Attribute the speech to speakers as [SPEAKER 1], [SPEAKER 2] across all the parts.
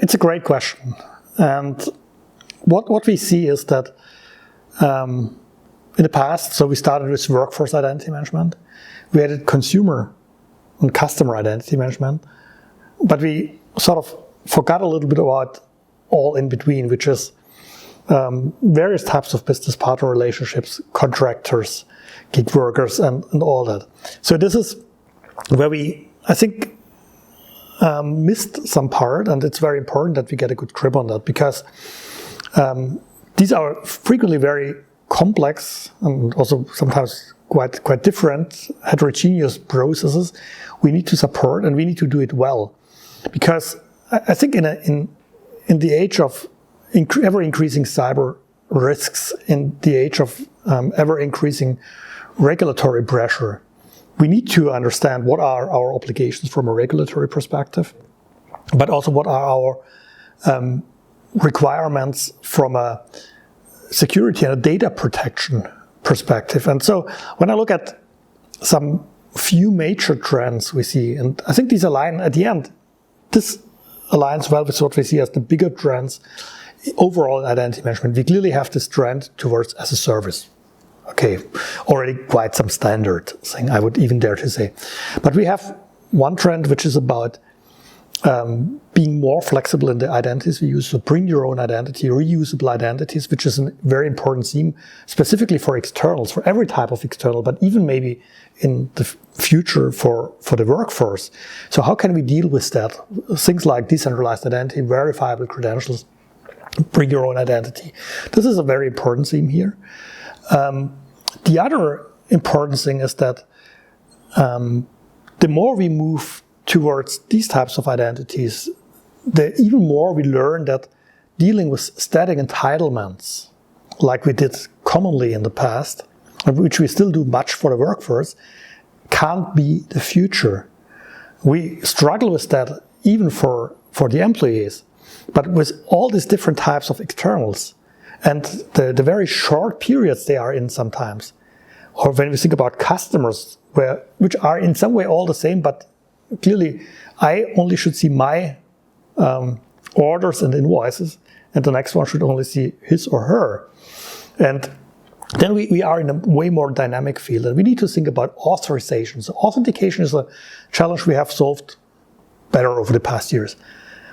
[SPEAKER 1] It's a great question. And what we see is that in the past, so we started with workforce identity management. We added consumer and customer identity management. But we sort of forgot a little bit about all in between, which is various types of business partner relationships, contractors, gig workers, and all that. So this is where we, I think, missed some part, and it's very important that we get a good grip on that, because these are frequently very complex and also sometimes quite different, heterogeneous processes we need to support, and we need to do it well. Because I think in the age of ever-increasing cyber risks, in the age of ever-increasing regulatory pressure, we need to understand what are our obligations from a regulatory perspective, but also what are our requirements from a security and a data protection perspective. And so when I look at some few major trends we see, and I think these align at the end, this aligns well with what we see as the bigger trends overall in identity management. We clearly have this trend towards as a service. Okay, already quite some standard thing, I would even dare to say. But we have one trend which is about being more flexible in the identities we use. So bring your own identity, reusable identities, which is a very important theme, specifically for externals, for every type of external, but even maybe in the future for the workforce. So how can we deal with that? Things like decentralized identity, verifiable credentials, bring your own identity. This is a very important theme here. The other important thing is that the more we move towards these types of identities, the even more we learn that dealing with static entitlements, like we did commonly in the past, which we still do much for the workforce, can't be the future. We struggle with that even for the employees, but with all these different types of externals and the very short periods they are in sometimes, or when we think about customers, which are in some way all the same, but clearly I only should see my orders and invoices, and the next one should only see his or her. And then we are in a way more dynamic field, and we need to think about authorization. So authentication is a challenge we have solved better over the past years.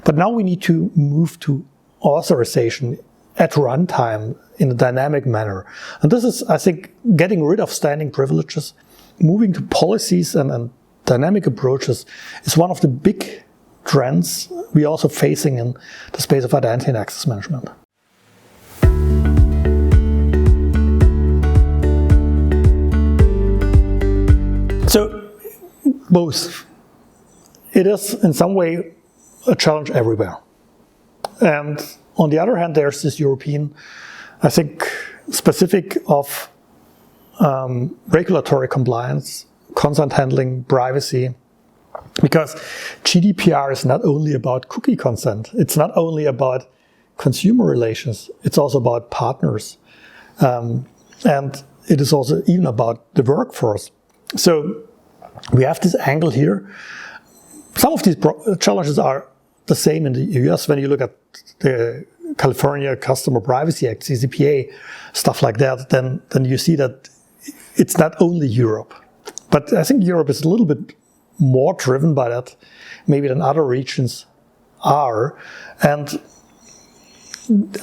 [SPEAKER 1] But now we need to move to authorization at runtime in a dynamic manner. And this is, I think, getting rid of standing privileges, moving to policies and dynamic approaches is one of the big trends we're also facing in the space of identity and access management. So, both. It is in some way a challenge everywhere. And on the other hand, there's this European, I think, specific of regulatory compliance, consent handling, privacy, because GDPR is not only about cookie consent, it's not only about consumer relations, it's also about partners. And it is also even about the workforce. So we have this angle here. Some of these challenges are the same in the US when you look at the California Customer Privacy Act, CCPA, stuff like that, then you see that it's not only Europe. But I think Europe is a little bit more driven by that, maybe than other regions are. And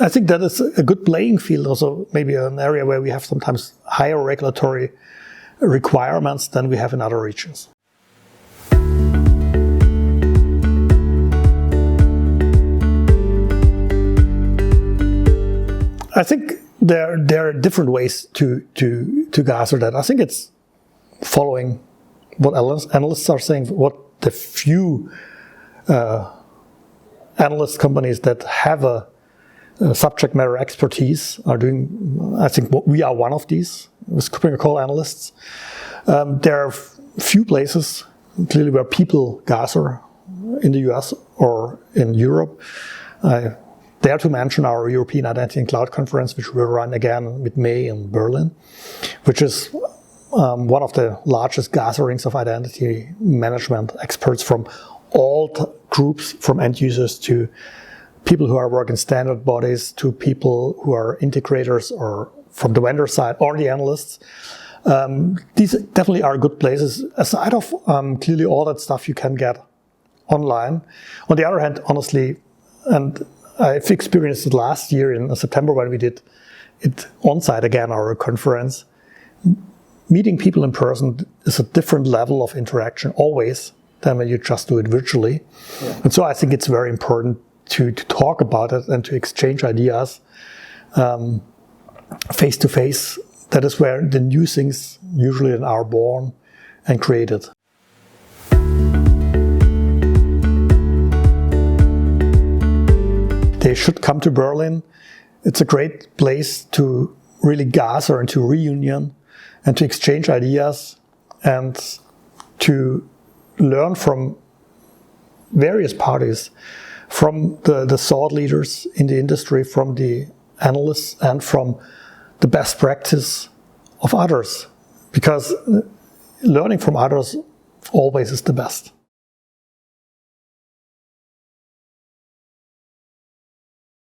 [SPEAKER 1] I think that is a good playing field, also maybe an area where we have sometimes higher regulatory requirements than we have in other regions. I think there are different ways to gather that. I think it's following what analysts are saying, what the few analyst companies that have a subject matter expertise are doing. I think we are one of these with KuppingerCole Analysts. There are few places clearly where people gather in the US or in Europe. I dare to mention our European Identity and Cloud Conference, which will run again with May in Berlin, which is one of the largest gatherings of identity management experts from all groups, from end users to people who are working standard bodies to people who are integrators or from the vendor side or the analysts. These definitely are good places. Aside of clearly all that stuff you can get online. On the other hand, honestly, and I've experienced it last year in September when we did it on-site again, our conference. Meeting people in person is a different level of interaction always than when you just do it virtually. Yeah. And so I think it's very important to talk about it and to exchange ideas face to face. That is where the new things usually are born and created. They should come to Berlin. It's a great place to really gather and to reunion and to exchange ideas and to learn from various parties, from the thought leaders in the industry, from the analysts, and from the best practice of others. Because learning from others always is the best.